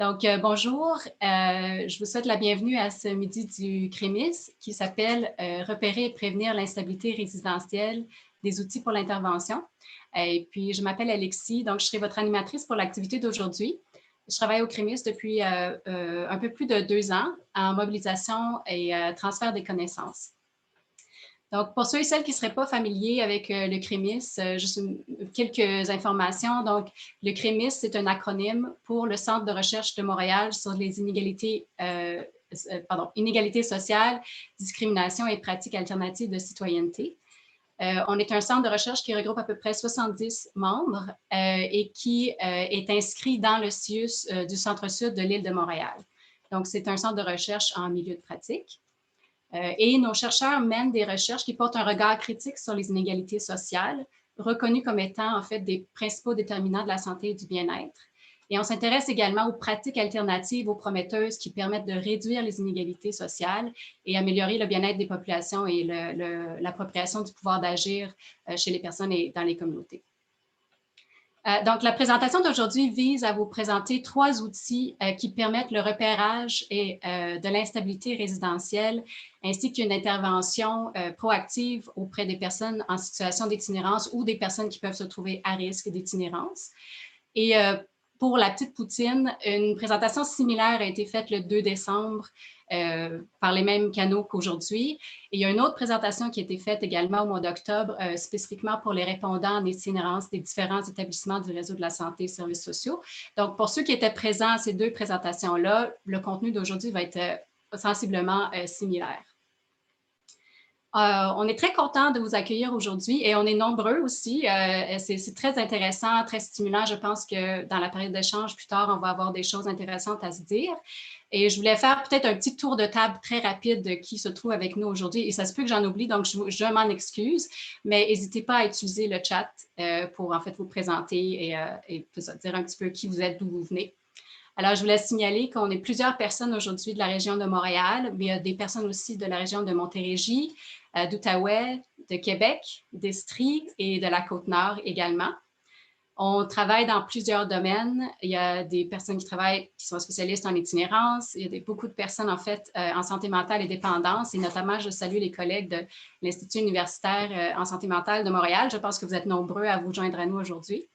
Bonjour, je vous souhaite la bienvenue à ce midi du CREMIS qui s'appelle Repérer et prévenir l'instabilité résidentielle, des outils pour l'intervention. Et puis, je m'appelle Alexis, donc je serai votre animatrice pour l'activité d'aujourd'hui. Je travaille au CREMIS depuis un peu plus de 2 ans en mobilisation et transfert des connaissances. Donc, pour ceux et celles qui ne seraient pas familiers avec le CREMIS, juste quelques informations. Donc, le CREMIS, c'est un acronyme pour le Centre de recherche de Montréal sur les inégalités sociales, discrimination et pratiques alternatives de citoyenneté. On est un centre de recherche qui regroupe à peu près 70 membres et qui est inscrit dans le CIUS du centre-sud de l'île de Montréal. Donc, c'est un centre de recherche en milieu de pratique. Et nos chercheurs mènent des recherches qui portent un regard critique sur les inégalités sociales, reconnues comme étant en fait des principaux déterminants de la santé et du bien-être. Et on s'intéresse également aux pratiques alternatives aux prometteuses qui permettent de réduire les inégalités sociales et améliorer le bien-être des populations et l'appropriation du pouvoir d'agir chez les personnes et dans les communautés. Donc, la présentation d'aujourd'hui vise à vous présenter 3 outils qui permettent le repérage de l'instabilité résidentielle ainsi qu'une intervention proactive auprès des personnes en situation d'itinérance ou des personnes qui peuvent se trouver à risque d'itinérance. Et pour la petite poutine, une présentation similaire a été faite le 2 décembre par les mêmes canaux qu'aujourd'hui. Et il y a une autre présentation qui a été faite également au mois d'octobre, spécifiquement pour les répondants en itinérance des différents établissements du réseau de la santé et services sociaux. Donc, pour ceux qui étaient présents à ces 2 présentations-là, le contenu d'aujourd'hui va être sensiblement similaire. On est très content de vous accueillir aujourd'hui et on est nombreux aussi. C'est très intéressant, très stimulant. Je pense que dans la période d'échange, plus tard, on va avoir des choses intéressantes à se dire. Et je voulais faire peut-être un petit tour de table très rapide de qui se trouve avec nous aujourd'hui. Et ça se peut que j'en oublie, donc je m'en excuse. Mais n'hésitez pas à utiliser le chat pour en fait vous présenter et dire un petit peu qui vous êtes, d'où vous venez. Alors, je voulais signaler qu'on est plusieurs personnes aujourd'hui de la région de Montréal, mais il y a des personnes aussi de la région de Montérégie, d'Outaouais, de Québec, d'Estrie et de la Côte-Nord également. On travaille dans plusieurs domaines. Il y a des personnes qui sont spécialistes en itinérance. Il y a beaucoup de personnes, en fait, en santé mentale et dépendance. Et notamment, je salue les collègues de l'Institut universitaire en santé mentale de Montréal. Je pense que vous êtes nombreux à vous joindre à nous aujourd'hui.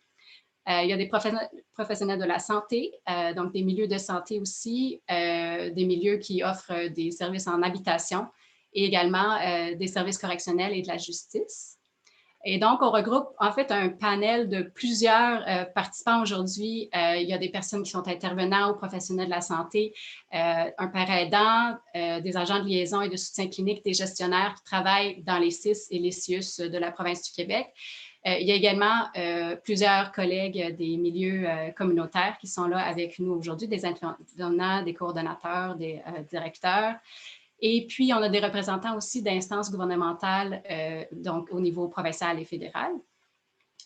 Il y a des professionnels de la santé, donc des milieux de santé aussi, des milieux qui offrent des services en habitation et également des services correctionnels et de la justice. Et donc, on regroupe en fait un panel de plusieurs participants aujourd'hui. Il y a des personnes qui sont intervenants ou professionnels de la santé, un père aidant, des agents de liaison et de soutien clinique, des gestionnaires qui travaillent dans les CIS et les CIUS de la province du Québec. Il y a également plusieurs collègues des milieux communautaires qui sont là avec nous aujourd'hui, des intervenants, des coordonnateurs, des directeurs. Et puis, on a des représentants aussi d'instances gouvernementales, donc au niveau provincial et fédéral.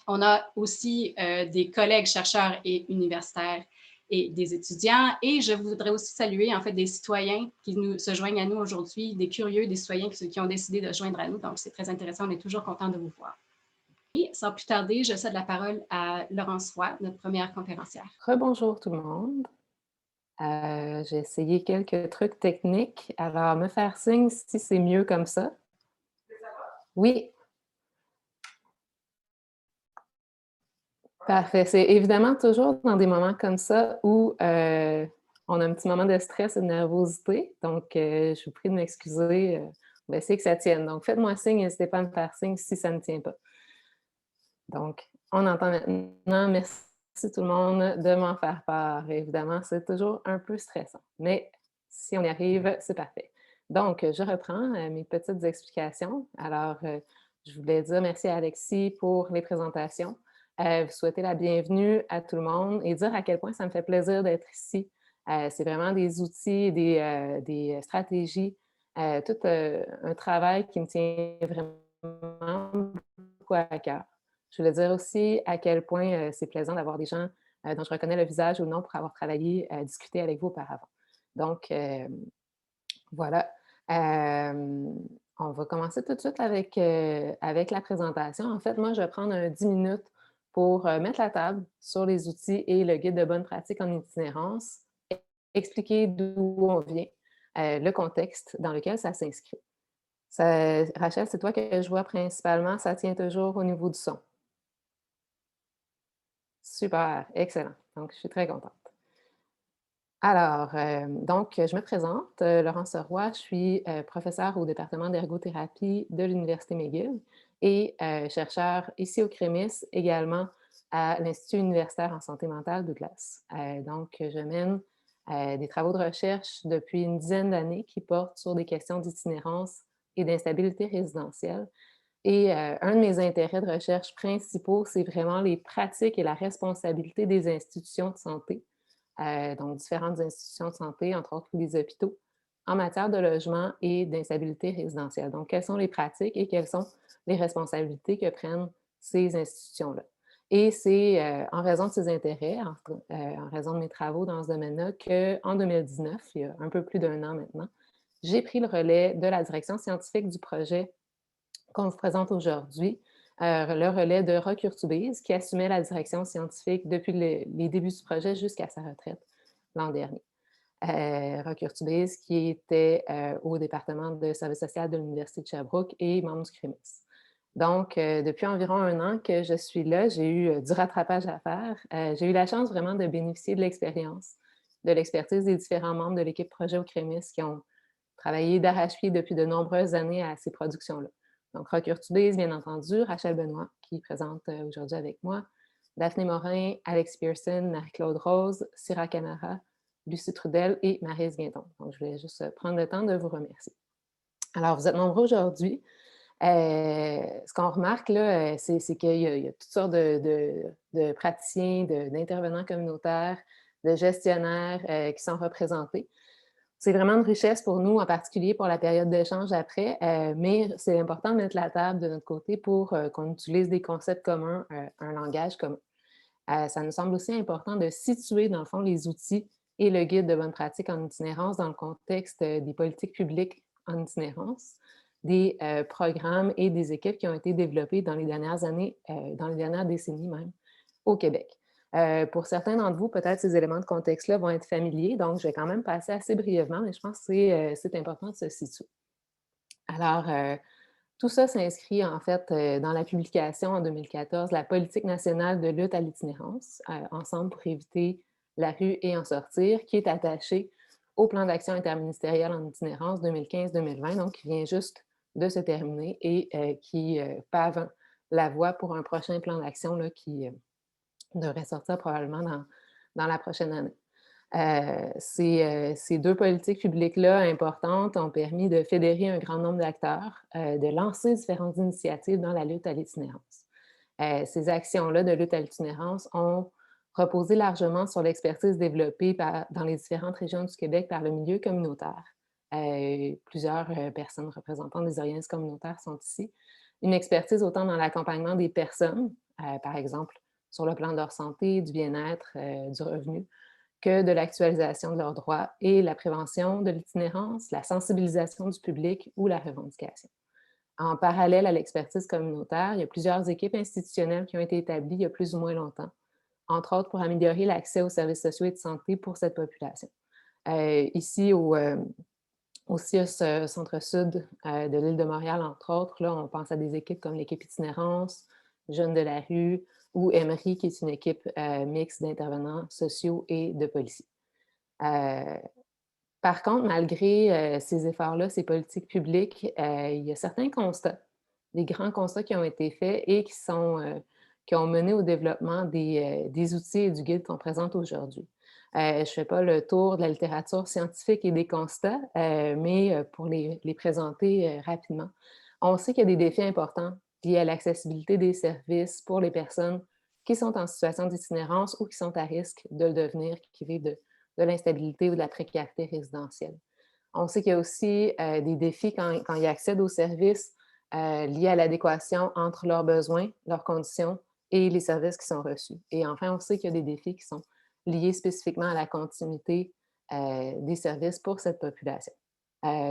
On a aussi des collègues chercheurs et universitaires et des étudiants. Et je voudrais aussi saluer en fait des citoyens qui se joignent à nous aujourd'hui, des curieux, des citoyens qui ont décidé de se joindre à nous. Donc, c'est très intéressant. On est toujours content de vous voir. Et sans plus tarder, je cède la parole à Laurence Roy, notre première conférencière. Rebonjour tout le monde. J'ai essayé quelques trucs techniques. Alors, me faire signe si c'est mieux comme ça. Oui. Parfait. C'est évidemment toujours dans des moments comme ça où on a un petit moment de stress et de nervosité. Donc, je vous prie de m'excuser. On va essayer que ça tienne. Donc, faites-moi signe, n'hésitez pas à me faire signe si ça ne tient pas. Donc, on entend maintenant. Merci tout le monde de m'en faire part. Évidemment, c'est toujours un peu stressant, mais si on y arrive, c'est parfait. Donc, je reprends mes petites explications. Alors, je voulais dire merci à Alexis pour les présentations, vous souhaiter la bienvenue à tout le monde et dire à quel point ça me fait plaisir d'être ici. C'est vraiment des outils, des stratégies, tout un travail qui me tient vraiment beaucoup à cœur. Je voulais dire aussi à quel point c'est plaisant d'avoir des gens dont je reconnais le visage ou non pour avoir travaillé, discuté avec vous auparavant. Donc, voilà. On va commencer tout de suite avec la présentation. En fait, moi, je vais prendre 10 minutes pour mettre la table sur les outils et le guide de bonne pratique en itinérance expliquer d'où on vient, le contexte dans lequel ça s'inscrit. Rachel, c'est toi que je vois principalement, ça tient toujours au niveau du son. Super, excellent. Donc, je suis très contente. Alors, donc, je me présente, Laurence Roy, je suis professeure au département d'ergothérapie de l'Université McGill et chercheur ici au CREMIS, également à l'Institut universitaire en santé mentale Douglas. Donc, je mène des travaux de recherche depuis une dizaine d'années qui portent sur des questions d'itinérance et d'instabilité résidentielle. Et un de mes intérêts de recherche principaux, c'est vraiment les pratiques et la responsabilité des institutions de santé, donc différentes institutions de santé, entre autres les hôpitaux, en matière de logement et d'instabilité résidentielle. Donc, quelles sont les pratiques et quelles sont les responsabilités que prennent ces institutions-là? Et c'est en raison de ces intérêts, en raison de mes travaux dans ce domaine-là, qu'en 2019, il y a un peu plus d'un an maintenant, j'ai pris le relais de la direction scientifique du projet qu'on vous présente aujourd'hui, le relais de Roch Urtubise, qui assumait la direction scientifique depuis les débuts du projet jusqu'à sa retraite l'an dernier. Roch Urtubise, qui était au département de service social de l'Université de Sherbrooke et membre du CREMIS. Donc, depuis environ un an que je suis là, j'ai eu du rattrapage à faire. J'ai eu la chance vraiment de bénéficier de l'expérience, de l'expertise des différents membres de l'équipe projet au CREMIS qui ont travaillé d'arrache-pied depuis de nombreuses années à ces productions-là. Donc, Roch Urtubise, bien entendu, Rachel Benoît, qui est présente aujourd'hui avec moi, Daphné Morin, Alex Pearson, Marie-Claude Rose, Syrah Camara, Lucie Trudel et Maryse Guinton. Donc, je voulais juste prendre le temps de vous remercier. Alors, vous êtes nombreux aujourd'hui. Ce qu'on remarque, là, c'est qu'il y a toutes sortes de praticiens, d'intervenants communautaires, de gestionnaires qui sont représentés. C'est vraiment une richesse pour nous, en particulier pour la période d'échange après, mais c'est important de mettre la table de notre côté pour qu'on utilise des concepts communs, un langage commun. Ça nous semble aussi important de situer, dans le fond, les outils et le guide de bonne pratique en itinérance dans le contexte des politiques publiques en itinérance, des programmes et des équipes qui ont été développés dans les dernières années, dans les dernières décennies même, au Québec. Pour certains d'entre vous, peut-être ces éléments de contexte-là vont être familiers, donc je vais quand même passer assez brièvement, mais je pense que c'est important de se situer. Alors, tout ça s'inscrit en fait dans la publication en 2014, la politique nationale de lutte à l'itinérance, Ensemble pour éviter la rue et en sortir, qui est attachée au plan d'action interministériel en itinérance 2015-2020, donc qui vient juste de se terminer et qui pave la voie pour un prochain plan d'action qui devrait sortir probablement dans la prochaine année. Ces deux politiques publiques-là importantes ont permis de fédérer un grand nombre d'acteurs, de lancer différentes initiatives dans la lutte à l'itinérance. Ces actions-là de lutte à l'itinérance ont reposé largement sur l'expertise développée dans les différentes régions du Québec par le milieu communautaire. Plusieurs personnes représentant des organismes communautaires sont ici. Une expertise autant dans l'accompagnement des personnes, par exemple sur le plan de leur santé, du bien-être, du revenu, que de l'actualisation de leurs droits et la prévention de l'itinérance, la sensibilisation du public ou la revendication. En parallèle à l'expertise communautaire, il y a plusieurs équipes institutionnelles qui ont été établies il y a plus ou moins longtemps, entre autres pour améliorer l'accès aux services sociaux et de santé pour cette population. Ici, au CIUS Centre-Sud de l'île de Montréal, entre autres, là, on pense à des équipes comme l'équipe Itinérance, Jeunes de la rue, ou Emery, qui est une équipe mixte d'intervenants sociaux et de policiers. Par contre, malgré ces efforts-là, ces politiques publiques, il y a certains constats, des grands constats qui ont été faits et qui ont mené au développement des outils et du guide qu'on présente aujourd'hui. Je ne fais pas le tour de la littérature scientifique et des constats, mais pour les présenter rapidement. On sait qu'il y a des défis importants liés à l'accessibilité des services pour les personnes qui sont en situation d'itinérance ou qui sont à risque de le devenir, qui vivent de l'instabilité ou de la précarité résidentielle. On sait qu'il y a aussi des défis quand ils accèdent aux services liés à l'adéquation entre leurs besoins, leurs conditions et les services qui sont reçus. Et enfin, on sait qu'il y a des défis qui sont liés spécifiquement à la continuité des services pour cette population.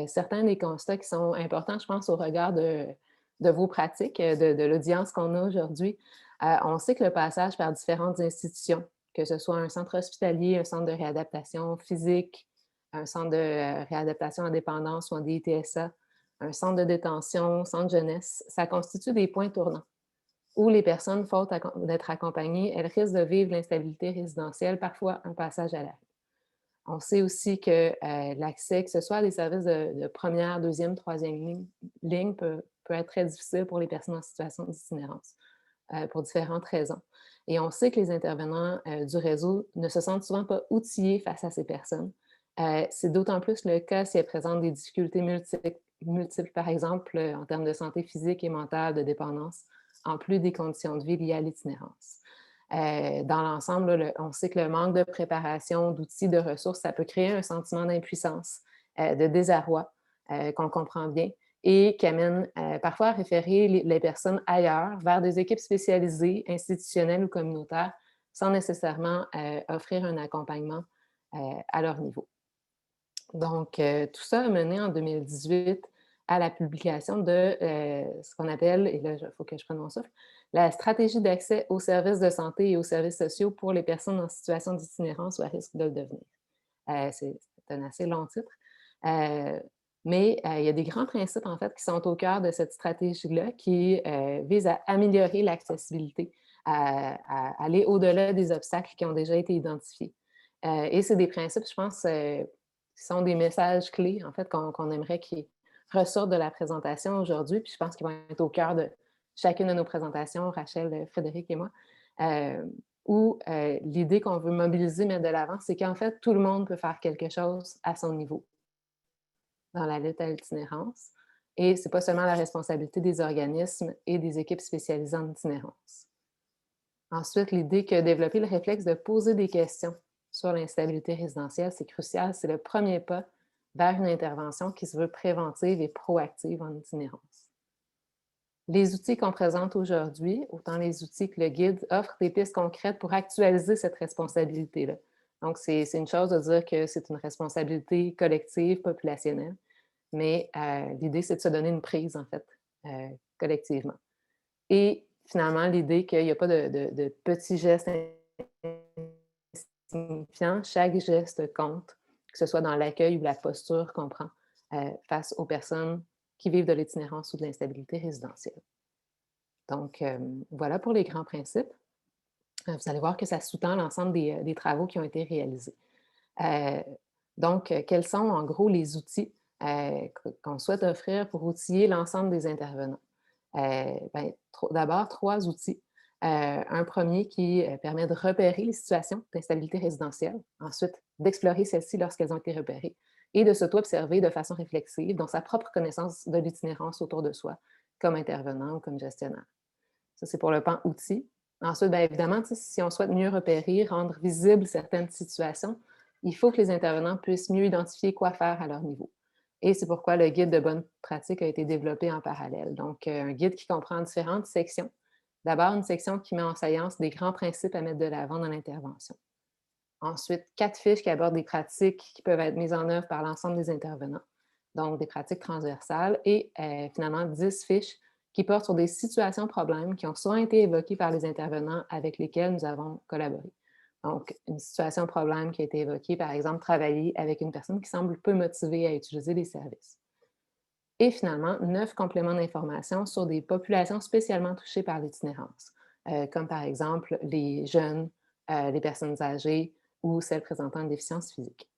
Certains des constats qui sont importants, je pense, au regard de vos pratiques, de l'audience qu'on a aujourd'hui, on sait que le passage par différentes institutions, que ce soit un centre hospitalier, un centre de réadaptation physique, un centre de réadaptation en dépendance ou en DITSA, un centre de détention, centre jeunesse, ça constitue des points tournants où les personnes, faute d'être accompagnées, elles risquent de vivre l'instabilité résidentielle, parfois un passage à l'acte. On sait aussi que l'accès, que ce soit à des services de première, deuxième, troisième ligne peut être très difficile pour les personnes en situation d'itinérance pour différentes raisons. Et on sait que les intervenants du réseau ne se sentent souvent pas outillés face à ces personnes. C'est d'autant plus le cas si elles présentent des difficultés multiples, par exemple, en termes de santé physique et mentale, de dépendance, en plus des conditions de vie liées à l'itinérance. Dans l'ensemble, on sait que le manque de préparation, d'outils, de ressources, ça peut créer un sentiment d'impuissance, de désarroi, qu'on comprend bien, et qui amène parfois à référer les personnes ailleurs, vers des équipes spécialisées, institutionnelles ou communautaires, sans nécessairement offrir un accompagnement à leur niveau. Donc, tout ça a mené en 2018 à la publication de ce qu'on appelle, et là, il faut que je prenne mon souffle, la stratégie d'accès aux services de santé et aux services sociaux pour les personnes en situation d'itinérance ou à risque de le devenir. C'est un assez long titre. Mais il y a des grands principes, en fait, qui sont au cœur de cette stratégie-là, qui visent à améliorer l'accessibilité, à aller au-delà des obstacles qui ont déjà été identifiés. Et c'est des principes, je pense, qui sont des messages clés, en fait, qu'on aimerait qu'ils ressortent de la présentation aujourd'hui, puis je pense qu'ils vont être au cœur de chacune de nos présentations, Rachel, Frédéric et moi, où l'idée qu'on veut mobiliser, mettre de l'avant, c'est qu'en fait, tout le monde peut faire quelque chose à son niveau dans la lutte à l'itinérance. Et ce n'est pas seulement la responsabilité des organismes et des équipes spécialisées en itinérance. Ensuite, l'idée que développer le réflexe de poser des questions sur l'instabilité résidentielle, c'est crucial, c'est le premier pas vers une intervention qui se veut préventive et proactive en itinérance. Les outils qu'on présente aujourd'hui, autant les outils que le guide, offrent des pistes concrètes pour actualiser cette responsabilité-là. Donc, c'est une chose de dire que c'est une responsabilité collective, populationnelle, mais l'idée, c'est de se donner une prise, en fait, collectivement. Et finalement, l'idée qu'il n'y a pas de petits gestes insignifiants, chaque geste compte, que ce soit dans l'accueil ou la posture qu'on prend face aux personnes qui vivent de l'itinérance ou de l'instabilité résidentielle. Donc, voilà pour les grands principes. Vous allez voir que ça sous-tend l'ensemble des travaux qui ont été réalisés. Donc, quels sont en gros les outils qu'on souhaite offrir pour outiller l'ensemble des intervenants? D'abord, 3 outils. Un premier qui permet de repérer les situations d'instabilité résidentielle, ensuite d'explorer celles-ci lorsqu'elles ont été repérées et de s'auto-observer de façon réflexive dans sa propre connaissance de l'itinérance autour de soi, comme intervenant ou comme gestionnaire. Ça, c'est pour le pan outils. Ensuite, bien évidemment, si on souhaite mieux repérer, rendre visibles certaines situations, il faut que les intervenants puissent mieux identifier quoi faire à leur niveau. Et c'est pourquoi le guide de bonne pratique a été développé en parallèle. Donc, un guide qui comprend différentes sections. D'abord, une section qui met en saillance des grands principes à mettre de l'avant dans l'intervention. Ensuite, 4 fiches qui abordent des pratiques qui peuvent être mises en œuvre par l'ensemble des intervenants, donc des pratiques transversales, et finalement 10 fiches qui portent sur des situations problèmes qui ont souvent été évoquées par les intervenants avec lesquels nous avons collaboré. Donc, une situation problème qui a été évoquée, par exemple, travailler avec une personne qui semble peu motivée à utiliser les services. Et finalement, 9 compléments d'information sur des populations spécialement touchées par l'itinérance, comme par exemple les jeunes, les personnes âgées ou celles présentant une déficience physique.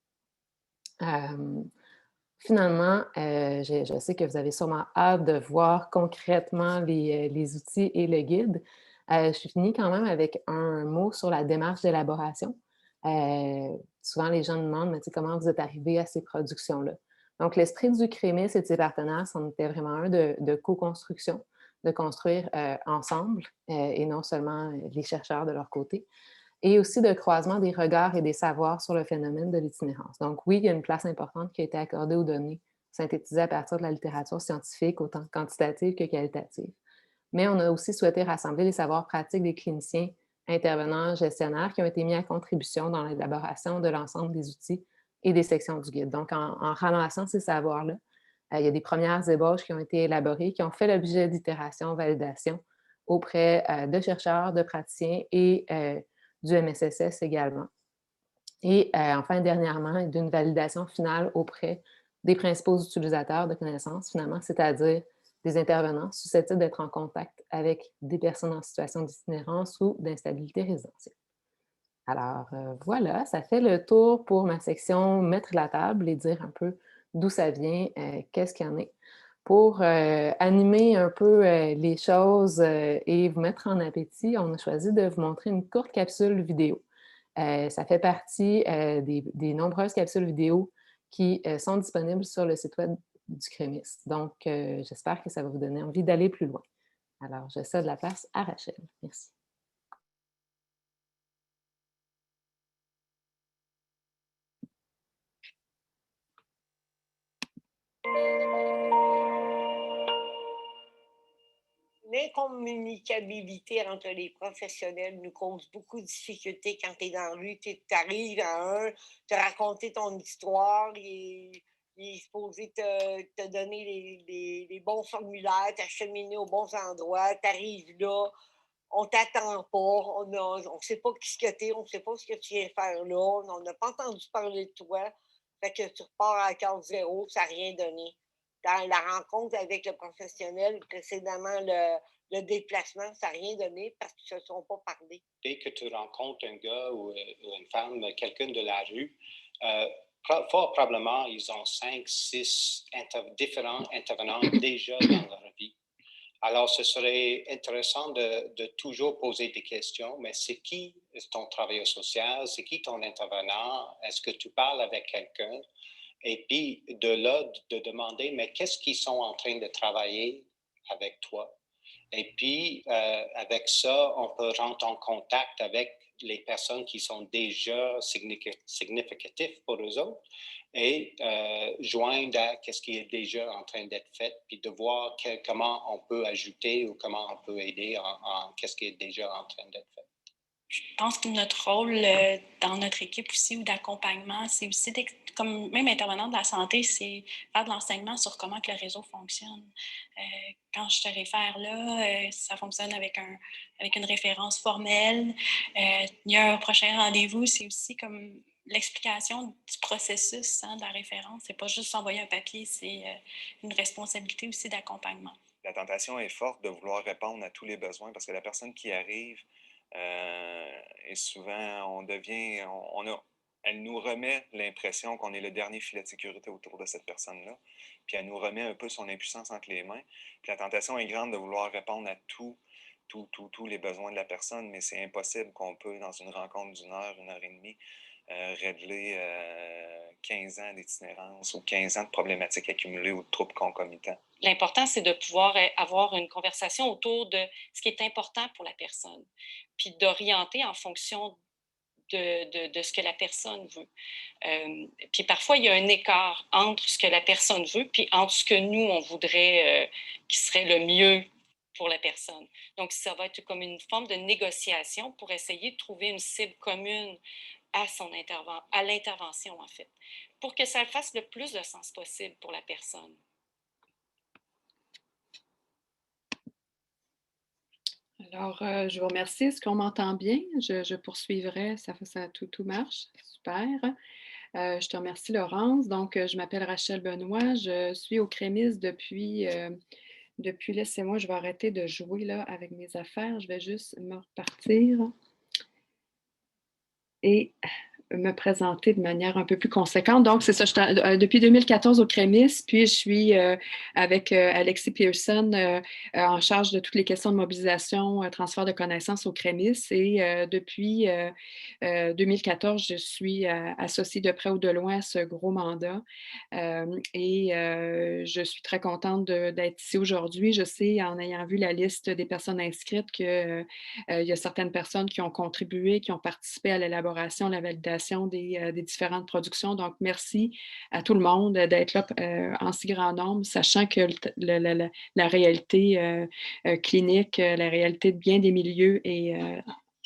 Finalement, je sais que vous avez sûrement hâte de voir concrètement les outils et le guide. Je finis quand même avec un mot sur la démarche d'élaboration. Souvent, les gens me demandent, mais comment vous êtes arrivé à ces productions-là? Donc, l'esprit du CREMIS et de ses partenaires, c'en était vraiment un de co-construction, de construire ensemble et non seulement les chercheurs de leur côté, et aussi de croisement des regards et des savoirs sur le phénomène de l'itinérance. Donc oui, il y a une place importante qui a été accordée aux données synthétisées à partir de la littérature scientifique, autant quantitative que qualitative. Mais on a aussi souhaité rassembler les savoirs pratiques des cliniciens, intervenants, gestionnaires qui ont été mis à contribution dans l'élaboration de l'ensemble des outils et des sections du guide. Donc, en ramassant ces savoirs-là, il y a des premières ébauches qui ont été élaborées, qui ont fait l'objet d'itération, validation auprès de chercheurs, de praticiens et du MSSS également. Et enfin, dernièrement, d'une validation finale auprès des principaux utilisateurs de connaissances, finalement, c'est-à-dire des intervenants susceptibles d'être en contact avec des personnes en situation d'itinérance ou d'instabilité résidentielle. Alors voilà, ça fait le tour pour ma section mettre la table et dire un peu d'où ça vient, qu'est-ce qu'il y en est. Pour animer un peu les choses et vous mettre en appétit, on a choisi de vous montrer une courte capsule vidéo. Ça fait partie des nombreuses capsules vidéo qui sont disponibles sur le site web du CREMIS. Donc, j'espère que ça va vous donner envie d'aller plus loin. Alors, je cède la place à Rachel. Merci. L'incommunicabilité entre les professionnels nous cause beaucoup de difficultés quand tu es dans la rue. Tu arrives à te raconter ton histoire, il est supposé te donner les bons formulaires, t'acheminer aux bons endroits, tu arrives là, on t'attend pas, on ne sait pas qui que tu es, on ne sait pas ce que tu viens faire là, on n'a pas entendu parler de toi, fait que tu repars à case zéro, ça n'a rien donné. Dans la rencontre avec le professionnel, précédemment le déplacement, ça n'a rien donné parce qu'ils ne se sont pas parlé. Dès que tu rencontres un gars ou une femme, quelqu'un de la rue, fort probablement, ils ont 5, 6 différents intervenants déjà dans leur vie. Alors, ce serait intéressant de toujours poser des questions, mais c'est qui ton travailleur social? C'est qui ton intervenant? Est-ce que tu parles avec quelqu'un? Et puis, de là, de demander, mais qu'est-ce qu'ils sont en train de travailler avec toi? Et puis, avec ça, on peut rentrer en contact avec les personnes qui sont déjà significatives pour eux autres et joindre à ce qui est déjà en train d'être fait, puis de voir comment on peut ajouter ou comment on peut aider en ce qui est déjà en train d'être fait. Je pense que notre rôle dans notre équipe aussi ou d'accompagnement, c'est aussi, comme même intervenant de la santé, c'est faire de l'enseignement sur comment que le réseau fonctionne. Quand je te réfère là, ça fonctionne avec une référence formelle. Il y a un prochain rendez-vous, c'est aussi comme l'explication du processus de la référence. C'est pas juste envoyer un papier, c'est une responsabilité aussi d'accompagnement. La tentation est forte de vouloir répondre à tous les besoins parce que la personne qui arrive, et souvent, elle nous remet l'impression qu'on est le dernier filet de sécurité autour de cette personne-là. Puis elle nous remet un peu son impuissance entre les mains. Puis la tentation est grande de vouloir répondre à tous les besoins de la personne, mais c'est impossible qu'on peut, dans une rencontre d'une heure, 1h30, régler 15 ans d'itinérance ou 15 ans de problématiques accumulées ou de troubles concomitants. L'important, c'est de pouvoir avoir une conversation autour de ce qui est important pour la personne, puis d'orienter en fonction de ce que la personne veut. Puis parfois, il y a un écart entre ce que la personne veut puis entre ce que nous, on voudrait qui serait le mieux pour la personne. Donc, ça va être comme une forme de négociation pour essayer de trouver une cible commune à l'intervention, en fait, pour que ça fasse le plus de sens possible pour la personne. Alors, je vous remercie. Est-ce qu'on m'entend bien? Je poursuivrai. Tout marche. Super. Je te remercie, Laurence. Donc, je m'appelle Rachel Benoît. Je suis au CREMIS depuis, laissez-moi, je vais arrêter de jouer là avec mes affaires. Je vais juste me repartir et me présenter de manière un peu plus conséquente. Donc, c'est ça, je suis depuis 2014 au CREMIS, puis je suis avec Alexis Pearson en charge de toutes les questions de mobilisation, transfert de connaissances au CREMIS. Et depuis 2014, je suis associée de près ou de loin à ce gros mandat. Je suis très contente d'être ici aujourd'hui. Je sais, en ayant vu la liste des personnes inscrites, qu'il y a certaines personnes qui ont contribué, qui ont participé à l'élaboration, la validation des différentes productions. Donc, merci à tout le monde d'être là en si grand nombre, sachant que la réalité clinique, la réalité de bien des milieux est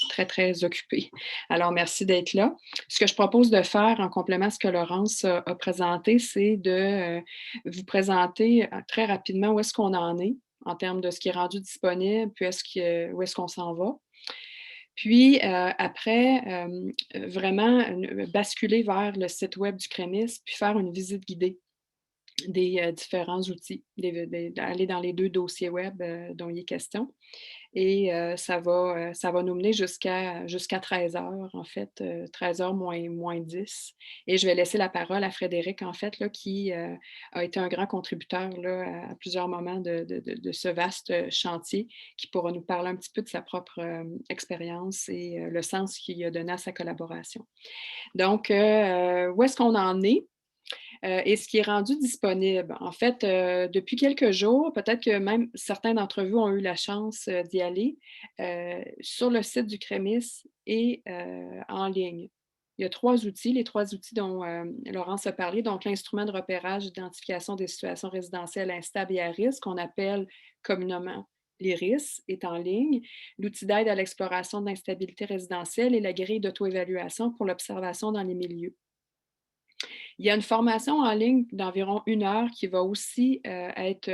très, très occupée. Alors, merci d'être là. Ce que je propose de faire en complément à ce que Laurence a présenté, c'est de vous présenter très rapidement où est-ce qu'on en est en termes de ce qui est rendu disponible, puis où est-ce qu'on s'en va. Puis après, vraiment basculer vers le site web du CREMIS, puis faire une visite guidée des différents outils, aller dans les 2 dossiers web dont il est question. Et ça va nous mener jusqu'à 13 heures, en fait, 13 heures moins 10. Et je vais laisser la parole à Frédéric, en fait, là, qui a été un grand contributeur là, à plusieurs moments de ce vaste chantier, qui pourra nous parler un petit peu de sa propre expérience et le sens qu'il a donné à sa collaboration. Donc, où est-ce qu'on en est? Et ce qui est rendu disponible. En fait, depuis quelques jours, peut-être que même certains d'entre vous ont eu la chance d'y aller, sur le site du CREMIS et en ligne. Il y a 3 outils, les 3 outils dont Laurence a parlé, donc l'instrument de repérage d'identification des situations résidentielles instables et à risque, qu'on appelle communément l'IRIS, est en ligne. L'outil d'aide à l'exploration de l'instabilité résidentielle et la grille d'auto-évaluation pour l'observation dans les milieux. Il y a une formation en ligne d'environ 1 heure qui va aussi être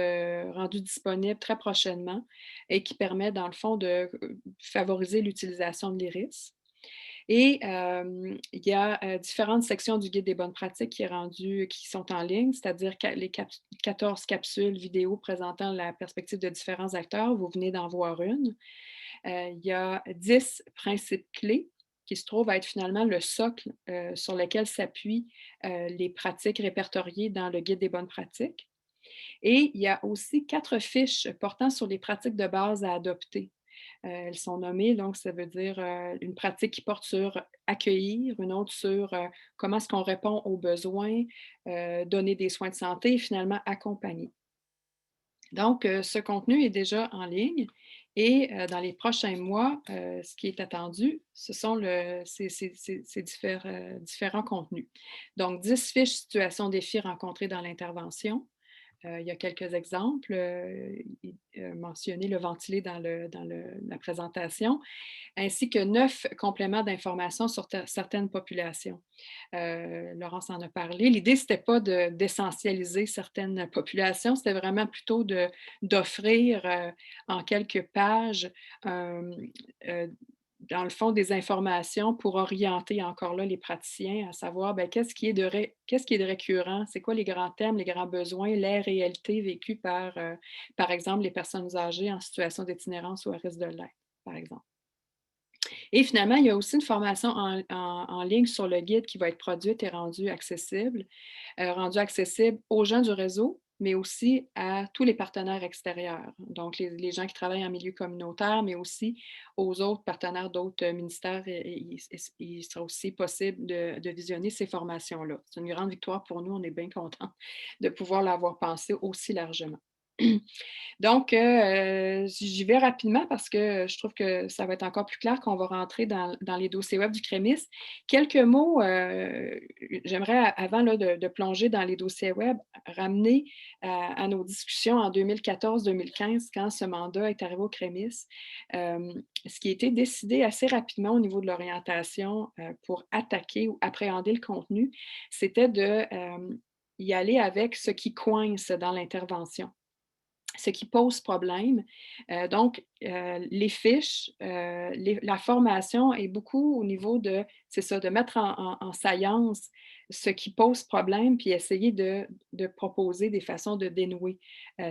rendue disponible très prochainement et qui permet, dans le fond, de favoriser l'utilisation de l'IRIS. Et il y a différentes sections du guide des bonnes pratiques qui sont en ligne, c'est-à-dire les 14 capsules vidéo présentant la perspective de différents acteurs. Vous venez d'en voir une. Il y a 10 principes clés qui se trouvent à être finalement le socle sur lequel s'appuient les pratiques répertoriées dans le guide des bonnes pratiques. Et il y a aussi 4 fiches portant sur les pratiques de base à adopter. Elles sont nommées, donc ça veut dire une pratique qui porte sur accueillir, une autre sur comment est-ce qu'on répond aux besoins, donner des soins de santé et finalement accompagner. Donc, ce contenu est déjà en ligne et dans les prochains mois, ce qui est attendu, ce sont ces différents contenus. Donc, 10 fiches situations défis rencontrées dans l'intervention. Il y a quelques exemples mentionnés, le ventilé dans la présentation, ainsi que 9 compléments d'informations sur certaines populations. Laurence en a parlé. L'idée, ce n'était pas d'essentialiser certaines populations, c'était vraiment plutôt d'offrir en quelques pages dans le fond, des informations pour orienter encore là les praticiens à savoir ben, qu'est-ce qui est de récurrent, c'est quoi les grands thèmes, les grands besoins, les réalités vécues par exemple, les personnes âgées en situation d'itinérance ou à risque de l'être, par exemple. Et finalement, il y a aussi une formation en ligne sur le guide qui va être produite et rendue accessible aux gens du réseau, mais aussi à tous les partenaires extérieurs. Donc, les gens qui travaillent en milieu communautaire, mais aussi aux autres partenaires d'autres ministères. Il sera aussi possible de visionner ces formations-là. C'est une grande victoire pour nous. On est bien contents de pouvoir l'avoir pensé aussi largement. Donc, j'y vais rapidement parce que je trouve que ça va être encore plus clair qu'on va rentrer dans les dossiers web du CREMIS. Quelques mots, j'aimerais, avant là, de plonger dans les dossiers web, ramener à nos discussions en 2014-2015, quand ce mandat est arrivé au CREMIS. Ce qui a été décidé assez rapidement au niveau de l'orientation pour attaquer ou appréhender le contenu, c'était d'y aller avec ce qui coince dans l'intervention, ce qui pose problème. Donc, les fiches, la formation est beaucoup au niveau de mettre en saillance ce qui pose problème, puis essayer de proposer des façons de dénouer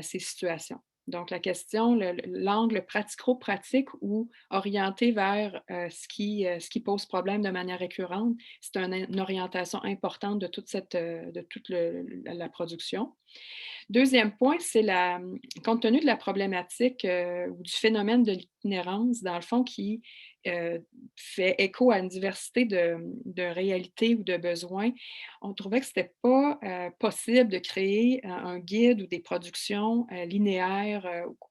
ces situations. Donc, la question, l'angle pratico-pratique ou orienté vers ce qui pose problème de manière récurrente, c'est une orientation importante de toute la production. Deuxième point, c'est compte tenu de la problématique ou du phénomène de l'itinérance, dans le fond, qui fait écho à une diversité de réalités ou de besoins, on trouvait que ce n'était pas possible de créer un guide ou des productions linéaires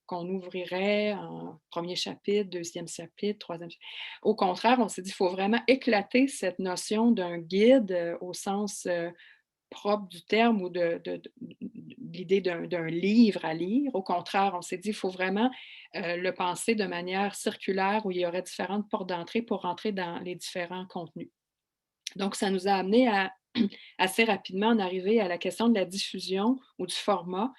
qu'on ouvrirait en premier chapitre, deuxième chapitre, troisième chapitre. Au contraire, on s'est dit qu'il faut vraiment éclater cette notion d'un guide au sens propre du terme ou de l'idée d'un livre à lire. Au contraire, on s'est dit qu'il faut vraiment le penser de manière circulaire où il y aurait différentes portes d'entrée pour rentrer dans les différents contenus. Donc, ça nous a amené à assez rapidement en arriver à la question de la diffusion ou du format.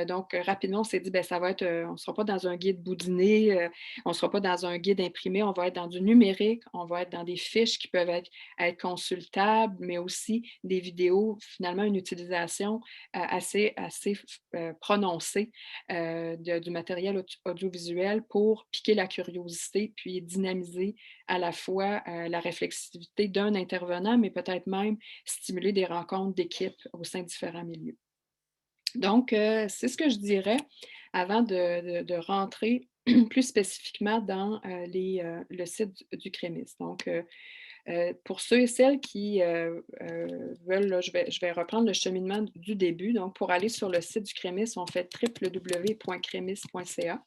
Donc, rapidement, on s'est dit, ça va être, on ne sera pas dans un guide boudiné, on ne sera pas dans un guide imprimé, on va être dans du numérique, on va être dans des fiches qui peuvent être consultables, mais aussi des vidéos, finalement, une utilisation assez prononcée du matériel audiovisuel pour piquer la curiosité, puis dynamiser à la fois la réflexivité d'un intervenant, mais peut-être même stimuler des rencontres d'équipe au sein de différents milieux. Donc, c'est ce que je dirais avant de rentrer plus spécifiquement dans le site du CREMIS. Donc, pour ceux et celles qui veulent, là, je vais reprendre le cheminement du début. Donc, pour aller sur le site du CREMIS, on fait www.cremis.ca.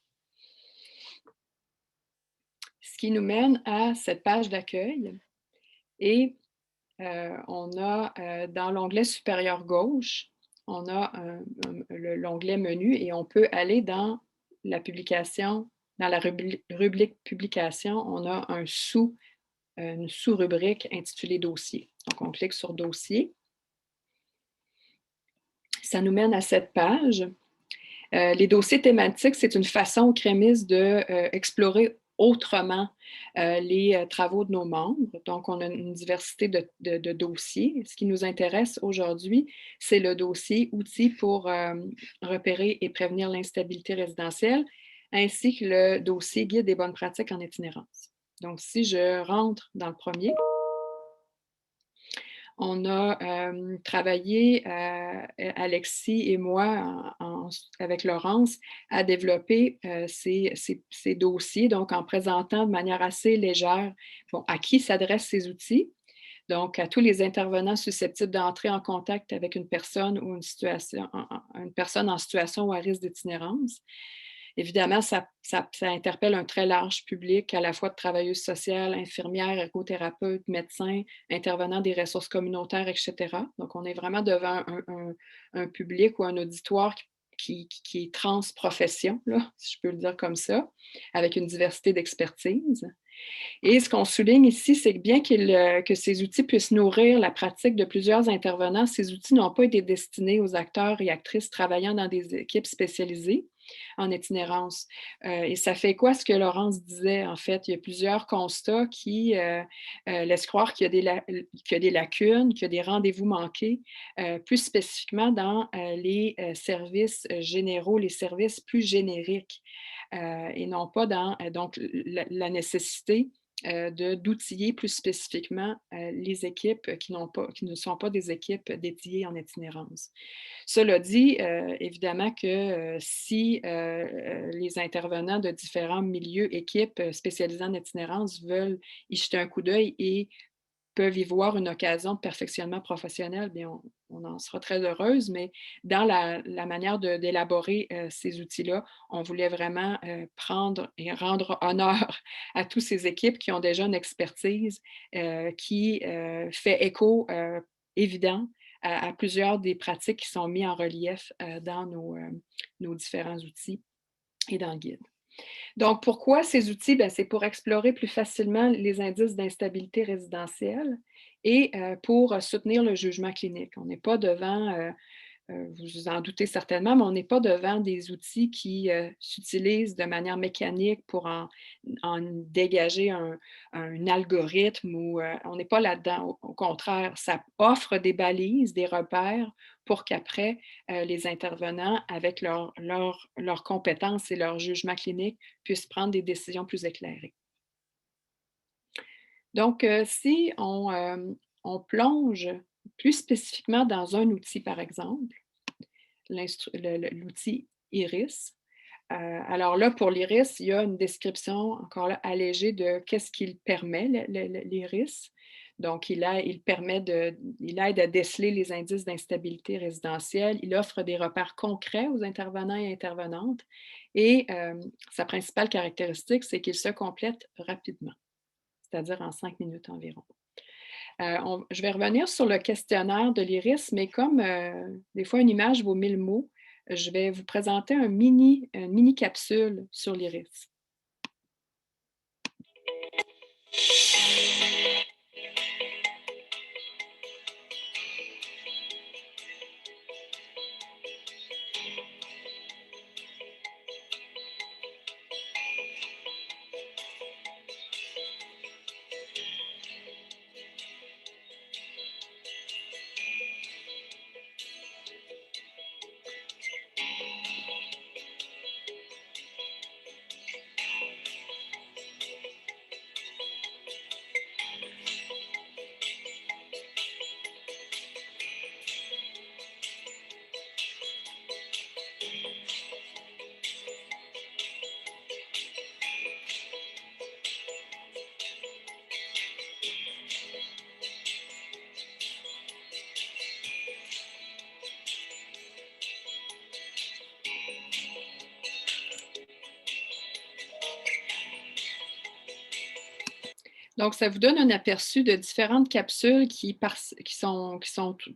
Ce qui nous mène à cette page d'accueil. Et on a dans l'onglet supérieur gauche, on a l'onglet menu et on peut aller dans la publication, dans la rubrique publication, on a une sous-rubrique intitulée dossier. Donc, on clique sur dossier. Ça nous mène à cette page. Les dossiers thématiques, c'est une façon au CREMIS d'explorer autrement les travaux de nos membres. Donc, on a une diversité de dossiers. Ce qui nous intéresse aujourd'hui, c'est le dossier outils pour repérer et prévenir l'instabilité résidentielle, ainsi que le dossier guide des bonnes pratiques en itinérance. Donc, si je rentre dans le premier, on a travaillé, Alexis et moi, avec Laurence, à développer ces dossiers, donc en présentant de manière assez légère à qui s'adressent ces outils. Donc, à tous les intervenants susceptibles d'entrer en contact avec une personne ou une personne en situation ou à risque d'itinérance. Évidemment, ça interpelle un très large public, à la fois de travailleuses sociales, infirmières, ergothérapeutes, médecins, intervenants des ressources communautaires, etc. Donc, on est vraiment devant un public ou un auditoire qui est transprofession, là, si je peux le dire comme ça, avec une diversité d'expertise. Et ce qu'on souligne ici, c'est que bien que ces outils puissent nourrir la pratique de plusieurs intervenants, ces outils n'ont pas été destinés aux acteurs et actrices travaillant dans des équipes spécialisées en itinérance. Et ça fait quoi ce que Laurence disait? En fait, il y a plusieurs constats qui laissent croire qu'il y a des lacunes, qu'il y a des rendez-vous manqués, plus spécifiquement dans les services généraux, les services plus génériques, et non pas dans donc la nécessité d'outiller plus spécifiquement les équipes qui ne sont pas des équipes dédiées en itinérance. Cela dit, évidemment que si les intervenants de différents milieux, équipes spécialisées en itinérance veulent y jeter un coup d'œil et peuvent y voir une occasion de perfectionnement professionnel, bien, on en sera très heureuse, mais dans la manière d'élaborer ces outils-là, on voulait vraiment prendre et rendre honneur à toutes ces équipes qui ont déjà une expertise qui fait écho évident à plusieurs des pratiques qui sont mises en relief dans nos différents outils et dans le guide. Donc, pourquoi ces outils? C'est pour explorer plus facilement les indices d'instabilité résidentielle et pour soutenir le jugement clinique. On n'est pas devant, vous vous en doutez certainement, mais on n'est pas devant des outils qui s'utilisent de manière mécanique pour en dégager un algorithme ou on n'est pas là-dedans. Au contraire, ça offre des balises, des repères pour qu'après, les intervenants, avec leurs compétences et leur jugement clinique, puissent prendre des décisions plus éclairées. Donc, si on plonge plus spécifiquement dans un outil, par exemple, l'outil IRIS. Alors là, pour l'IRIS, il y a une description encore là allégée de qu'est-ce qu'il permet, l'IRIS. Donc, il aide à déceler les indices d'instabilité résidentielle. Il offre des repères concrets aux intervenants et intervenantes. Et sa principale caractéristique, c'est qu'il se complète rapidement, c'est-à-dire en 5 minutes environ. Je vais revenir sur le questionnaire de l'IRIS, mais comme des fois une image vaut 1000 mots, je vais vous présenter une mini capsule sur l'IRIS. Donc, ça vous donne un aperçu de différentes capsules qui sont,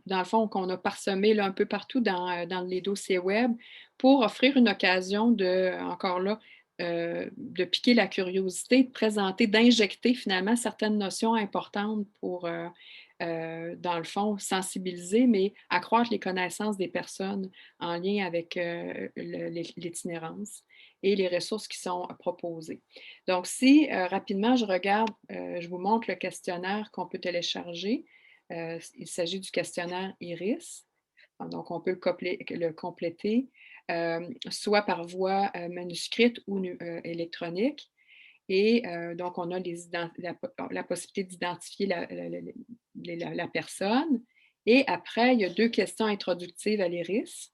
dans le fond, qu'on a parsemées là, un peu partout dans les dossiers web pour offrir une occasion encore là, de piquer la curiosité, de présenter, d'injecter finalement certaines notions importantes pour, dans le fond, sensibiliser, mais accroître les connaissances des personnes en lien avec l'itinérance et les ressources qui sont proposées. Donc, si rapidement je regarde, je vous montre le questionnaire qu'on peut télécharger. Il s'agit du questionnaire IRIS. Donc, on peut le compléter soit par voie manuscrite ou électronique. Et donc, on a la possibilité d'identifier la personne. Et après, il y a 2 questions introductives à l'IRIS.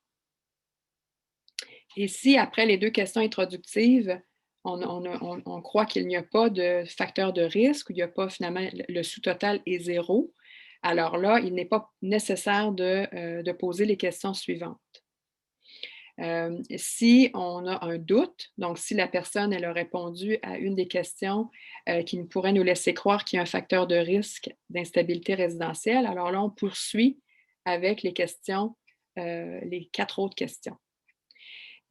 Et si après les 2 questions introductives, on croit qu'il n'y a pas de facteur de risque, ou il n'y a pas finalement le sous-total est 0, alors là, il n'est pas nécessaire de poser les questions suivantes. Si on a un doute, donc si la personne elle a répondu à une des questions qui pourrait nous laisser croire qu'il y a un facteur de risque d'instabilité résidentielle, alors là, on poursuit avec les questions, les 4 autres questions.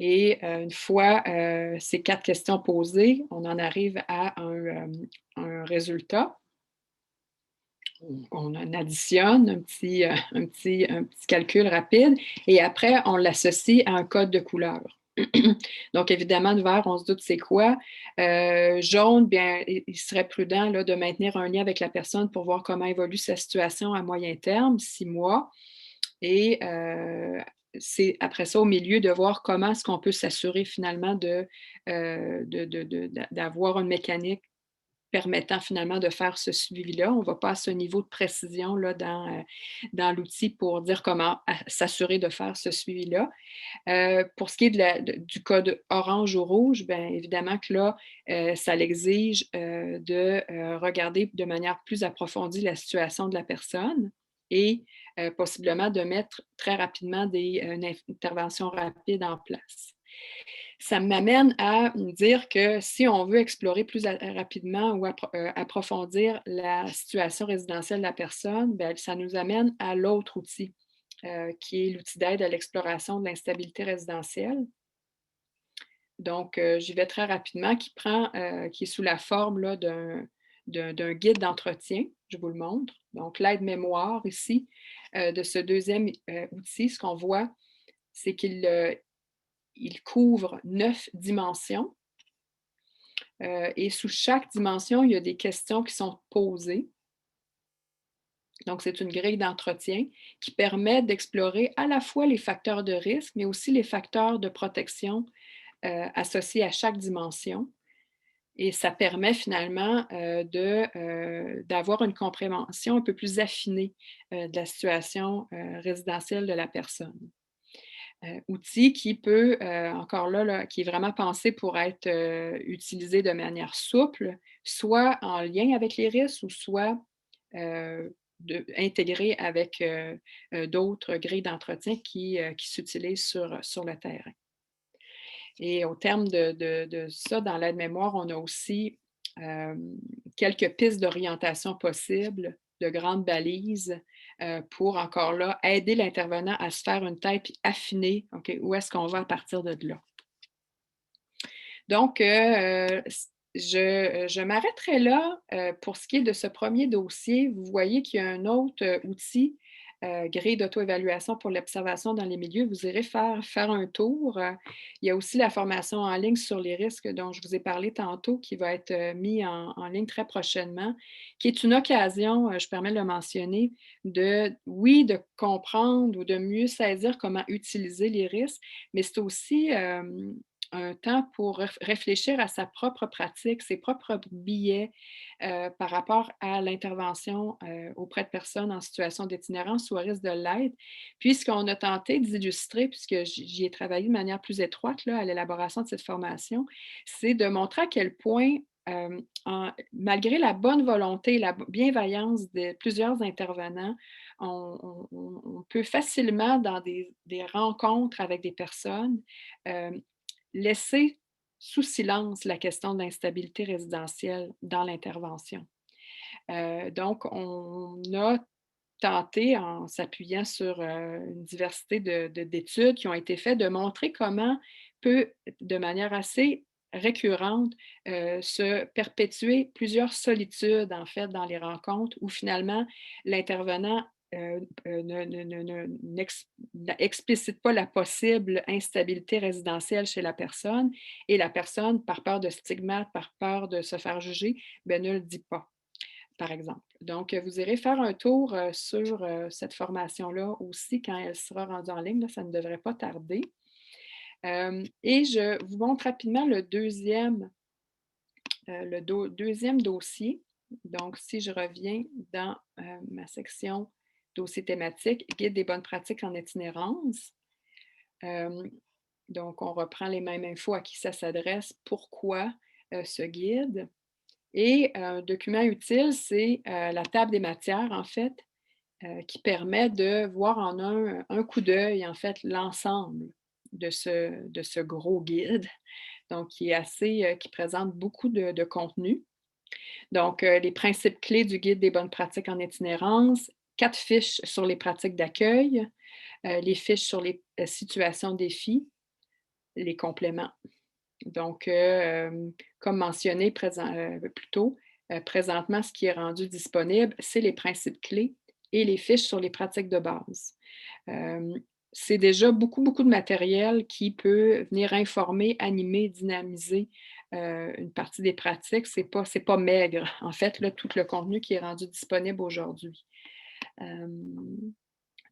Et une fois ces 4 questions posées, on en arrive à un résultat. On en additionne un petit calcul rapide et après, on l'associe à un code de couleur. Donc, évidemment, le vert, on se doute c'est quoi. Jaune, bien, il serait prudent là, de maintenir un lien avec la personne pour voir comment évolue sa situation à moyen terme, 6 mois. Et c'est après ça, au milieu, de voir comment est-ce qu'on peut s'assurer finalement d'avoir une mécanique permettant finalement de faire ce suivi-là. On ne va pas à ce niveau de précision là, dans l'outil pour dire comment s'assurer de faire ce suivi-là. Pour ce qui est du code orange ou rouge, bien évidemment que là, ça l'exige de regarder de manière plus approfondie la situation de la personne et possiblement de mettre très rapidement une intervention rapide en place. Ça m'amène à me dire que si on veut explorer plus rapidement ou approfondir la situation résidentielle de la personne, bien, ça nous amène à l'autre outil, qui est l'outil d'aide à l'exploration de l'instabilité résidentielle. Donc, j'y vais très rapidement, qui est sous la forme là, d'un guide d'entretien. Je vous le montre. Donc, l'aide-mémoire ici de ce deuxième outil, ce qu'on voit, c'est qu'il couvre 9 dimensions. Et sous chaque dimension, il y a des questions qui sont posées. Donc, c'est une grille d'entretien qui permet d'explorer à la fois les facteurs de risque, mais aussi les facteurs de protection associés à chaque dimension. Et ça permet finalement d'avoir une compréhension un peu plus affinée de la situation résidentielle de la personne. Outil qui peut, encore là, qui est vraiment pensé pour être utilisé de manière souple, soit en lien avec les risques ou soit intégré avec d'autres grilles d'entretien qui s'utilisent sur le terrain. Et au terme de ça, dans l'aide-mémoire, on a aussi quelques pistes d'orientation possibles, de grandes balises pour, encore là, aider l'intervenant à se faire une tête et affiner où est-ce qu'on va à partir de là. Donc, je m'arrêterai là pour ce qui est de ce premier dossier. Vous voyez qu'il y a un autre outil, grille d'auto-évaluation pour l'observation dans les milieux. Vous irez faire un tour. Il y a aussi la formation en ligne sur les risques dont je vous ai parlé tantôt qui va être mis en ligne très prochainement, qui est une occasion, je permets de le mentionner, de comprendre ou de mieux saisir comment utiliser les risques, mais c'est aussi un temps pour réfléchir à sa propre pratique, ses propres billets par rapport à l'intervention auprès de personnes en situation d'itinérance ou à risque de l'être. Puis, ce qu'on a tenté d'illustrer, puisque j'y ai travaillé de manière plus étroite là, à l'élaboration de cette formation, c'est de montrer à quel point, malgré la bonne volonté et la bienveillance de plusieurs intervenants, on peut facilement, dans des rencontres avec des personnes, laisser sous silence la question de l'instabilité résidentielle dans l'intervention. Donc, on a tenté, en s'appuyant sur une diversité d'études qui ont été faites, de montrer comment peut, de manière assez récurrente, se perpétuer plusieurs solitudes, en fait, dans les rencontres où finalement l'intervenant n'explicite pas la possible instabilité résidentielle chez la personne et la personne, par peur de stigmate, par peur de se faire juger, ben, ne le dit pas, par exemple. Donc, vous irez faire un tour sur cette formation-là aussi quand elle sera rendue en ligne. Là, ça ne devrait pas tarder. Et je vous montre rapidement le deuxième dossier. Donc, si je reviens dans ma section dossier thématique, guide des bonnes pratiques en itinérance. Donc, on reprend les mêmes infos à qui ça s'adresse, pourquoi ce guide. Et un document utile, c'est la table des matières, en fait, qui permet de voir en un coup d'œil, en fait, l'ensemble de ce gros guide, donc qui présente beaucoup de contenu. Donc, les principes clés du guide des bonnes pratiques en itinérance, 4 fiches sur les pratiques d'accueil, les fiches sur les situations défis, les compléments. Donc, comme mentionné plus tôt, présentement, ce qui est rendu disponible, c'est les principes clés et les fiches sur les pratiques de base. C'est déjà beaucoup de matériel qui peut venir informer, animer, dynamiser une partie des pratiques. C'est pas maigre, en fait, là, tout le contenu qui est rendu disponible aujourd'hui.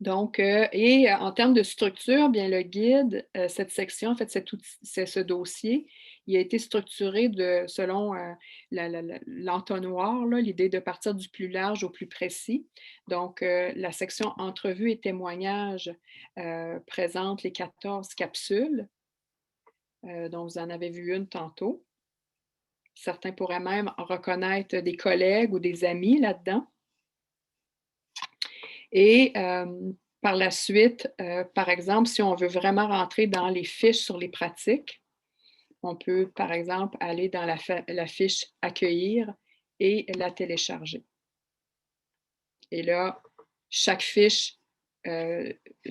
Donc, et en termes de structure, bien le guide, cette section, en fait, ce dossier, il a été structuré selon l'entonnoir, l'idée de partir du plus large au plus précis. Donc, la section entrevue et témoignages présente les 14 capsules, dont vous en avez vu une tantôt. Certains pourraient même reconnaître des collègues ou des amis là-dedans. Et par la suite, par exemple, si on veut vraiment rentrer dans les fiches sur les pratiques, on peut, par exemple, aller dans la fiche « Accueillir » et la télécharger. Et là, chaque fiche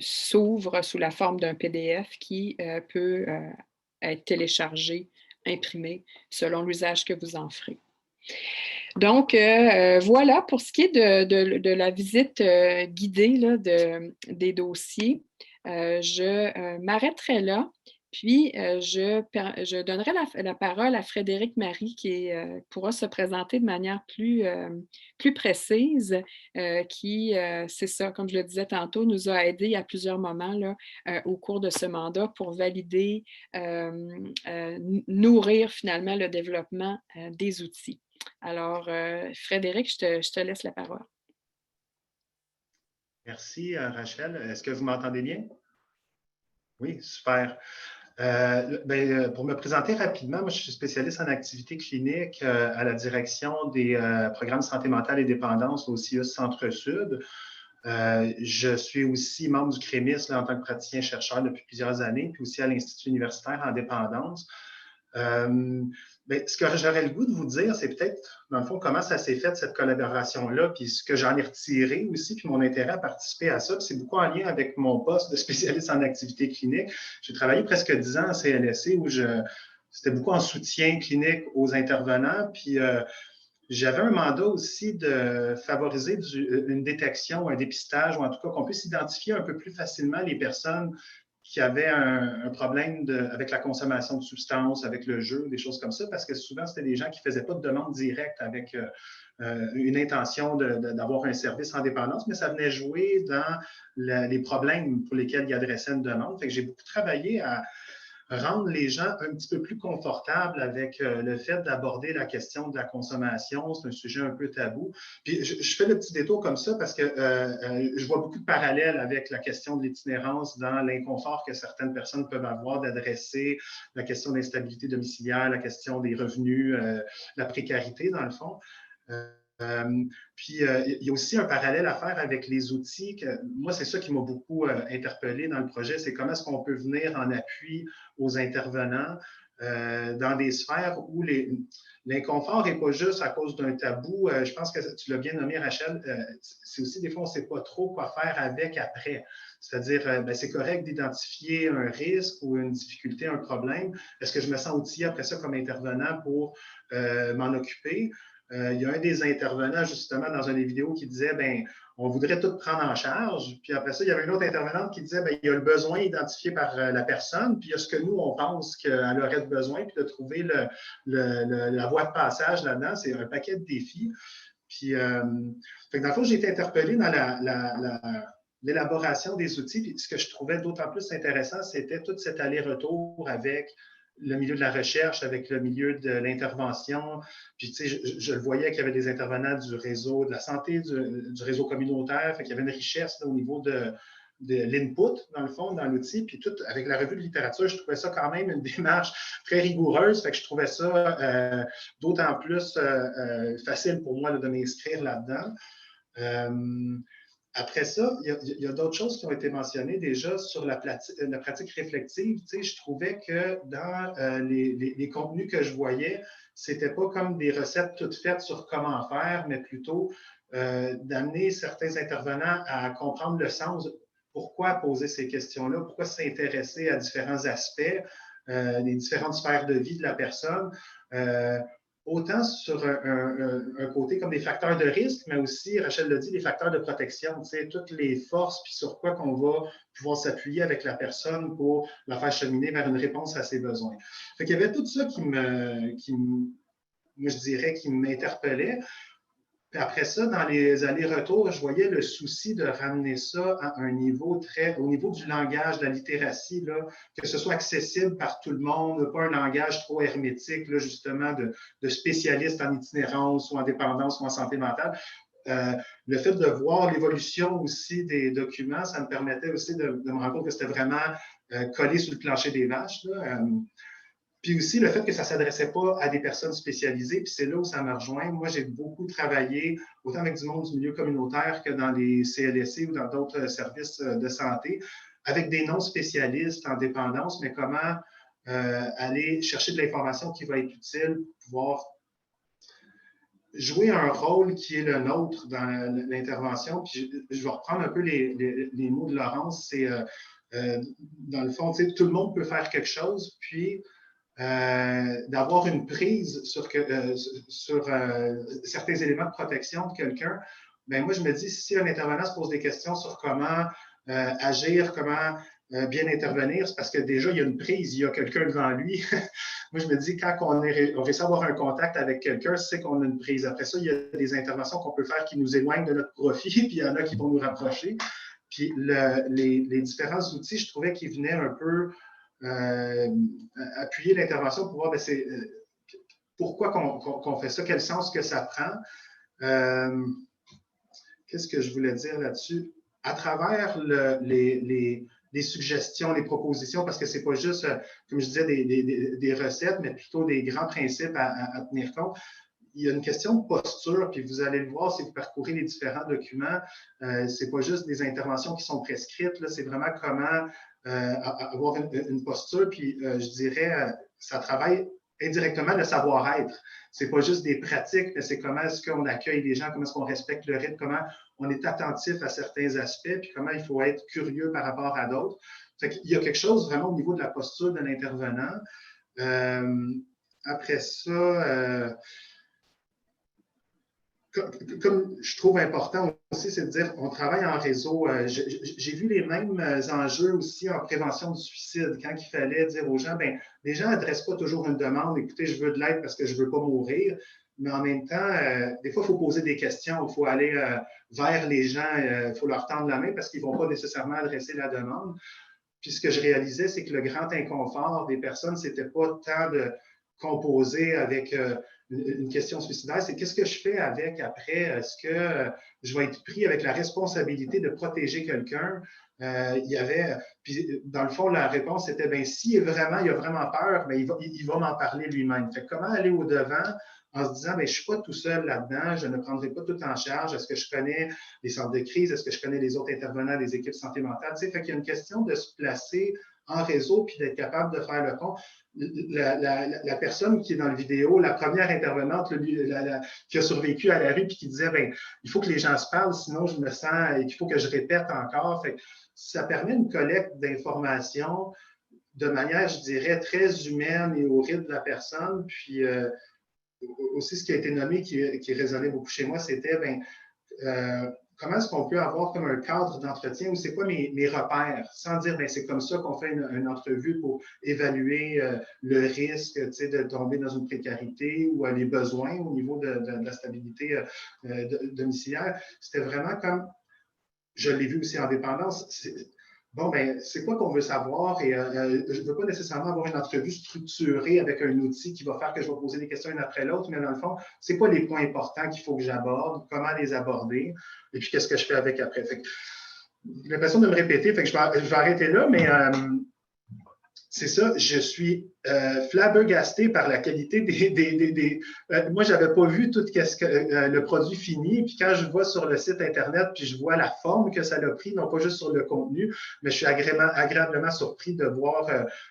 s'ouvre sous la forme d'un PDF qui peut être téléchargé, imprimé, selon l'usage que vous en ferez. Donc, voilà pour ce qui est de la visite guidée là, des dossiers. Je m'arrêterai là, puis je donnerai la parole à Frédéric Marie qui pourra se présenter de manière plus précise, qui, c'est ça, comme je le disais tantôt, nous a aidés à plusieurs moments là, au cours de ce mandat pour valider, nourrir finalement le développement des outils. Alors, Frédéric, je te laisse la parole. Merci, Rachel. Est-ce que vous m'entendez bien? Oui, super. Pour me présenter rapidement, moi, je suis spécialiste en activité clinique à la direction des programmes santé mentale et dépendance au CIUS Centre-Sud. Je suis aussi membre du CREMIS là, en tant que praticien-chercheur depuis plusieurs années, puis aussi à l'Institut universitaire en dépendance. Ce que j'aurais le goût de vous dire, c'est peut-être, dans le fond, comment ça s'est fait, cette collaboration-là, puis ce que j'en ai retiré aussi, puis mon intérêt à participer à ça. C'est beaucoup en lien avec mon poste de spécialiste en activité clinique. J'ai travaillé presque 10 ans en CLSC où c'était beaucoup en soutien clinique aux intervenants, puis j'avais un mandat aussi de favoriser une détection, un dépistage, ou en tout cas qu'on puisse identifier un peu plus facilement les personnes qui avaient un problème avec la consommation de substances, avec le jeu, des choses comme ça, parce que souvent, c'était des gens qui ne faisaient pas de demande directe avec une intention d'avoir un service en dépendance, mais ça venait jouer dans les problèmes pour lesquels ils adressaient une demande. Fait que j'ai beaucoup travaillé à rendre les gens un petit peu plus confortables avec le fait d'aborder la question de la consommation. C'est un sujet un peu tabou. Puis je fais le petit détour comme ça parce que je vois beaucoup de parallèles avec la question de l'itinérance dans l'inconfort que certaines personnes peuvent avoir d'adresser la question d'instabilité domiciliaire, la question des revenus, la précarité dans le fond. Puis, il y a aussi un parallèle à faire avec les outils. Moi, c'est ça qui m'a beaucoup interpellé dans le projet, c'est comment est-ce qu'on peut venir en appui aux intervenants dans des sphères où l'inconfort n'est pas juste à cause d'un tabou. Je pense que tu l'as bien nommé, Rachel, c'est aussi des fois, on ne sait pas trop quoi faire avec après. C'est-à-dire, c'est correct d'identifier un risque ou une difficulté, un problème. Est-ce que je me sens outillé après ça comme intervenant pour m'en occuper? Il y a un des intervenants, justement, dans une des vidéos qui disait, on voudrait tout prendre en charge. Puis après ça, il y avait une autre intervenante qui disait, il y a le besoin identifié par la personne, puis il y a ce que nous, on pense qu'elle aurait besoin, puis de trouver la voie de passage là-dedans. C'est un paquet de défis. Puis, fait que dans le fond, j'ai été interpellé dans l'élaboration des outils. Puis ce que je trouvais d'autant plus intéressant, c'était tout cet aller-retour avec le milieu de la recherche, avec le milieu de l'intervention. Puis, tu sais, je le voyais qu'il y avait des intervenants du réseau de la santé, du réseau communautaire. Fait qu'il y avait une richesse là, au niveau de l'input, dans le fond, dans l'outil. Puis tout, avec la revue de littérature, je trouvais ça quand même une démarche très rigoureuse. Fait que je trouvais ça d'autant plus facile pour moi là, de m'inscrire là-dedans. Après ça, il y a d'autres choses qui ont été mentionnées déjà sur la pratique réflexive. Tu sais, je trouvais que dans les contenus que je voyais, c'était pas comme des recettes toutes faites sur comment faire, mais plutôt d'amener certains intervenants à comprendre le sens. Pourquoi poser ces questions-là? Pourquoi s'intéresser à différents aspects, des différentes sphères de vie de la personne? Autant sur un côté comme des facteurs de risque, mais aussi, Rachel l'a dit, des facteurs de protection, tu sais, toutes les forces, puis sur quoi qu'on va pouvoir s'appuyer avec la personne pour la faire cheminer vers une réponse à ses besoins. Fait qu'il y avait tout ça moi, je dirais, qui m'interpellait. Puis après ça, dans les allers-retours, je voyais le souci de ramener ça à un niveau au niveau du langage, de la littératie, là, que ce soit accessible par tout le monde, pas un langage trop hermétique, là, justement, de spécialistes en itinérance ou en dépendance ou en santé mentale. Le fait de voir l'évolution aussi des documents, ça me permettait aussi de me rendre compte que c'était vraiment collé sur le plancher des vaches, là. Puis aussi, le fait que ça ne s'adressait pas à des personnes spécialisées, puis c'est là où ça me rejoint. Moi, j'ai beaucoup travaillé, autant avec du monde du milieu communautaire que dans les CLSC ou dans d'autres services de santé, avec des non-spécialistes en dépendance, mais comment aller chercher de l'information qui va être utile pour pouvoir jouer un rôle qui est le nôtre dans l'intervention. Puis je vais reprendre un peu les mots de Laurence. C'est, dans le fond, tout le monde peut faire quelque chose, puis d'avoir une prise sur certains éléments de protection de quelqu'un, moi, je me dis, si un intervenant se pose des questions sur comment agir, comment bien intervenir, c'est parce que déjà, il y a une prise, il y a quelqu'un devant lui. Moi, je me dis, quand on réussit à avoir un contact avec quelqu'un, c'est qu'on a une prise. Après ça, il y a des interventions qu'on peut faire qui nous éloignent de notre profit, puis il y en a qui vont nous rapprocher. Puis les différents outils, je trouvais qu'ils venaient un peu appuyer l'intervention pour voir pourquoi qu'on fait ça, quel sens que ça prend. Qu'est-ce que je voulais dire là-dessus? À travers les suggestions, les propositions, parce que ce n'est pas juste, comme je disais, des recettes, mais plutôt des grands principes à tenir compte. Il y a une question de posture, puis vous allez le voir si vous parcourez les différents documents. Ce n'est pas juste des interventions qui sont prescrites, c'est vraiment comment avoir une posture, puis je dirais, ça travaille indirectement le savoir-être. Ce n'est pas juste des pratiques, mais c'est comment est-ce qu'on accueille les gens, comment est-ce qu'on respecte le rythme, comment on est attentif à certains aspects, puis comment il faut être curieux par rapport à d'autres. Fait qu'il y a quelque chose vraiment au niveau de la posture de l'intervenant. Après ça, comme je trouve important aussi, c'est de dire on travaille en réseau. J'ai vu les mêmes enjeux aussi en prévention du suicide, quand il fallait dire aux gens, les gens n'adressent pas toujours une demande, écoutez, je veux de l'aide parce que je ne veux pas mourir, mais en même temps, des fois, il faut poser des questions, il faut aller vers les gens, il faut leur tendre la main parce qu'ils ne vont pas nécessairement adresser la demande. Puis ce que je réalisais, c'est que le grand inconfort des personnes, ce n'était pas tant de composer avec une question suicidaire, c'est qu'est-ce que je fais avec après? Est-ce que je vais être pris avec la responsabilité de protéger quelqu'un? Puis dans le fond, la réponse était, s'il il a vraiment peur, il va m'en parler lui-même. Fait que comment aller au-devant en se disant, je ne suis pas tout seul là-dedans, je ne prendrai pas tout en charge. Est-ce que je connais les centres de crise? Est-ce que je connais les autres intervenants des équipes santé mentale? Fait qu'il y a une question de se placer en réseau, puis d'être capable de faire le compte. La personne qui est dans la vidéo, la première intervenante qui a survécu à la rue, puis qui disait, ben, il faut que les gens se parlent, sinon je me sens, et qu'il faut que je répète encore. Fait, ça permet une collecte d'informations de manière, je dirais, très humaine et au rythme de la personne. Puis aussi, ce qui a été nommé, qui résonnait beaucoup chez moi, c'était, ben, comment est-ce qu'on peut avoir comme un cadre d'entretien où c'est quoi mes repères, sans dire, ben, c'est comme ça qu'on fait une entrevue pour évaluer le risque de tomber dans une précarité ou les besoins au niveau de la stabilité domiciliaire. C'était vraiment comme, je l'ai vu aussi en dépendance, bon, ben, c'est quoi qu'on veut savoir et je ne veux pas nécessairement avoir une entrevue structurée avec un outil qui va faire que je vais poser des questions une après l'autre, mais dans le fond, c'est quoi les points importants qu'il faut que j'aborde, comment les aborder et puis qu'est-ce que je fais avec après. J'ai l'impression de me répéter, fait que je vais arrêter là, mais c'est ça, je suis flabbergasté par la qualité des moi, je n'avais pas vu tout le produit fini, puis quand je vois sur le site Internet, puis je vois la forme que ça a pris, non pas juste sur le contenu, mais je suis agréablement surpris de voir,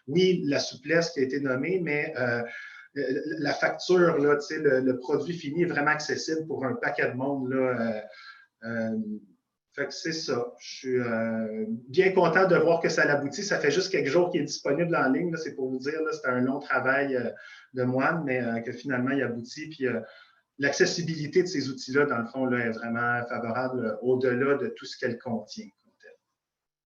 oui, la souplesse qui a été nommée, mais la facture, là, le produit fini est vraiment accessible pour un paquet de monde, là. Fait que c'est ça. Je suis bien content de voir que ça aboutit. Ça fait juste quelques jours qu'il est disponible en ligne. C'est pour vous dire, c'était un long travail de moine, mais que finalement, il aboutit. Puis l'accessibilité de ces outils-là, dans le fond, là, est vraiment favorable au-delà de tout ce qu'elle contient.